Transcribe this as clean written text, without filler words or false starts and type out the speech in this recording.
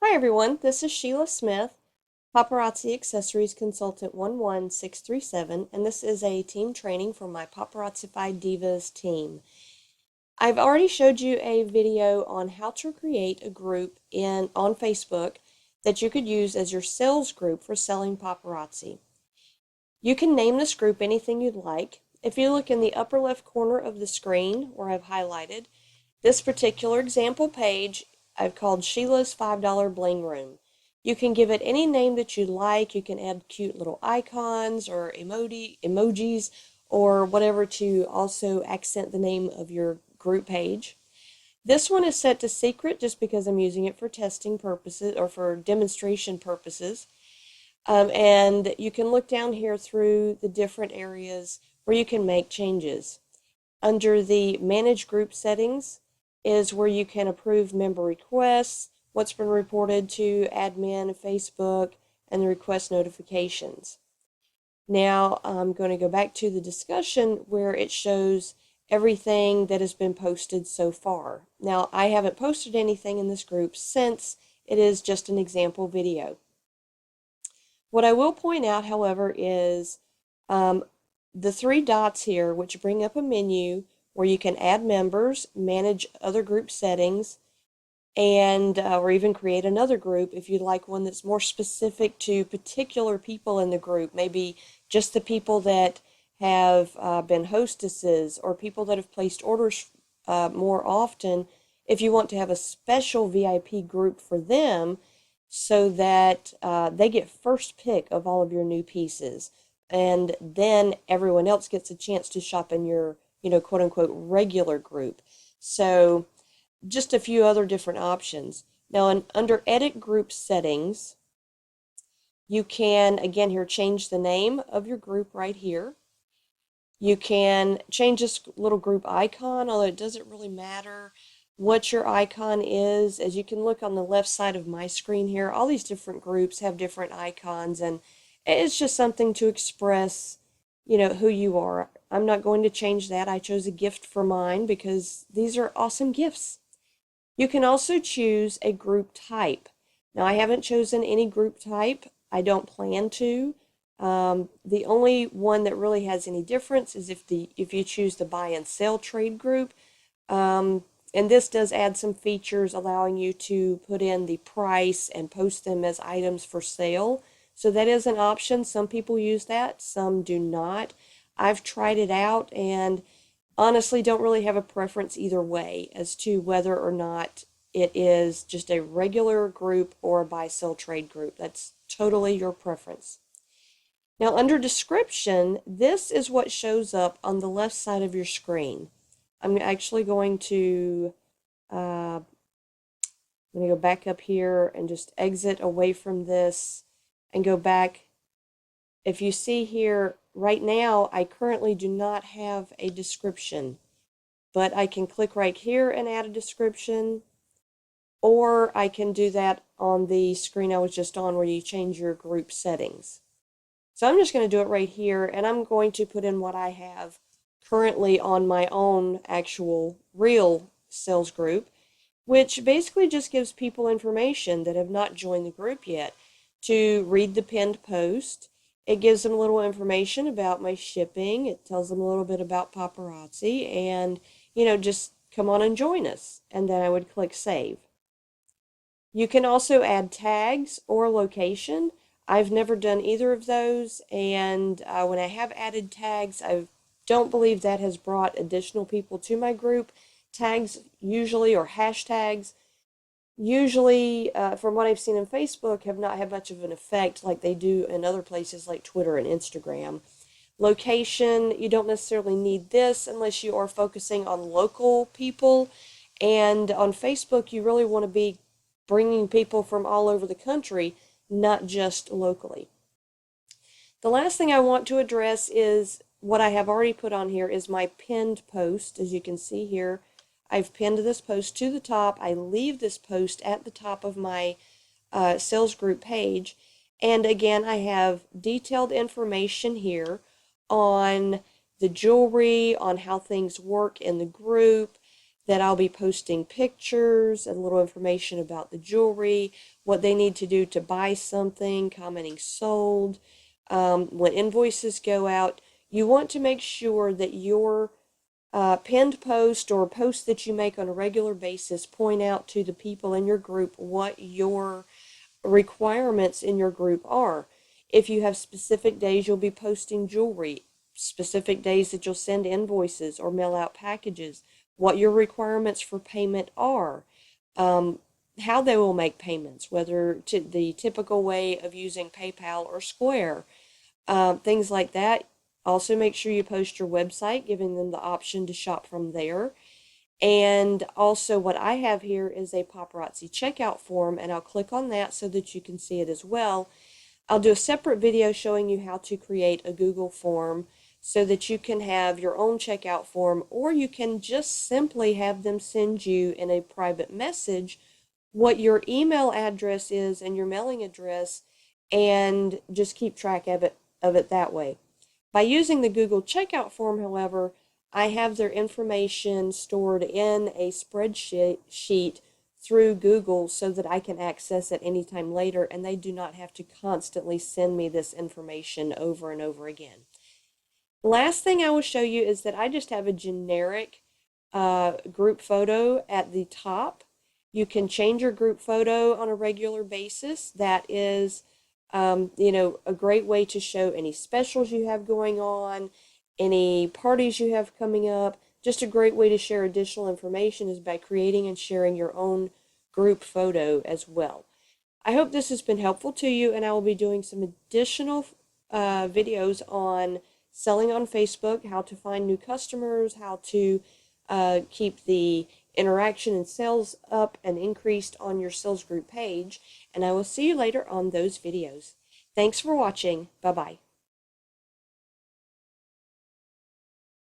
Hi everyone, this is Sheila Smith, Paparazzi Accessories Consultant 11637, and this is a team training for my Paparazzified Divas team. I've already showed you a video on how to create a group on Facebook that you could use as your sales group for selling paparazzi. You can name this group anything you'd like. If you look in the upper left corner of the screen where I've highlighted, this particular example page I've called Sheila's $5 Bling Room. You can give it any name that you like. You can add cute little icons or emojis or whatever to also accent the name of your group page. This one is set to secret just because I'm using it for testing purposes or for demonstration purposes. And you can look down here through the different areas where you can make changes. Under the Manage Group Settings is where you can approve member requests, what's been reported to admin, Facebook, and the request notifications. Now I'm going to go back to the discussion where it shows everything that has been posted so far. Now I haven't posted anything in this group since it is just an example video. What I will point out, however, is the three dots here, which bring up a menu where you can add members, manage other group settings, and or even create another group if you'd like one that's more specific to particular people in the group, maybe just the people that have been hostesses or people that have placed orders more often. If you want to have a special VIP group for them, so that they get first pick of all of your new pieces. And then everyone else gets a chance to shop in your, quote unquote, regular group. So just a few other different options. Now, under Edit Group Settings, you can, again here, change the name of your group right here. You can change this little group icon, although it doesn't really matter what your icon is. As you can look on the left side of my screen here, all these different groups have different icons, and it's just something to express, who you are. I'm not going to change that. I chose a gift for mine because these are awesome gifts. You can also choose a group type. Now, I haven't chosen any group type. I don't plan to. The only one that really has any difference is if you choose the buy and sell trade group. And this does add some features allowing you to put in the price and post them as items for sale. So that is an option. Some people use that, some do not. I've tried it out and honestly don't really have a preference either way as to whether or not it is just a regular group or a buy-sell trade group. That's totally your preference. Now, under description, this is what shows up on the left side of your screen. I'm actually going to go back up here and just exit away from this and go back. If you see here, right now, I currently do not have a description, but I can click right here and add a description, or I can do that on the screen I was just on where you change your group settings. So I'm just going to do it right here, and I'm going to put in what I have currently on my own actual real sales group, which basically just gives people information that have not joined the group yet to read the pinned post. It gives them a little information about my shipping. It tells them a little bit about paparazzi and, just come on and join us. And then I would click save. You can also add tags or location. I've never done either of those, and when I have added tags, I don't believe that has brought additional people to my group. Tags usually, or hashtags, usually, from what I've seen in Facebook, have not had much of an effect like they do in other places like Twitter and Instagram. Location, you don't necessarily need this unless you are focusing on local people, and on Facebook, you really want to be bringing people from all over the country, not just locally. The last thing I want to address is what I have already put on here is my pinned post. As you can see here, I've pinned this post to the top. I leave this post at the top of my sales group page. And again, I have detailed information here on the jewelry, on how things work in the group, that I'll be posting pictures and little information about the jewelry, what they need to do to buy something, commenting sold. When invoices go out, you want to make sure that your pinned post or posts that you make on a regular basis point out to the people in your group what your requirements in your group are. If you have specific days you'll be posting jewelry, specific days that you'll send invoices or mail out packages, what your requirements for payment are, how they will make payments, whether the typical way of using PayPal or Square, things like that. Also, make sure you post your website, giving them the option to shop from there. And also what I have here is a paparazzi checkout form, and I'll click on that so that you can see it as well. I'll do a separate video showing you how to create a Google form so that you can have your own checkout form, or you can just simply have them send you in a private message what your email address is and your mailing address, and just keep track of it that way. By using the Google checkout form, however, I have their information stored in a spreadsheet through Google so that I can access it anytime later, and they do not have to constantly send me this information over and over again. Last thing I will show you is that I just have a generic group photo at the top. You can change your group photo on a regular basis. That is, a great way to show any specials you have going on, any parties you have coming up. Just a great way to share additional information is by creating and sharing your own group photo as well. I hope this has been helpful to you, and I will be doing some additional videos on selling on Facebook, how to find new customers, how to keep the interaction and sales up and increased on your sales group page, and I will see you later on those videos. Thanks for watching. Bye-bye.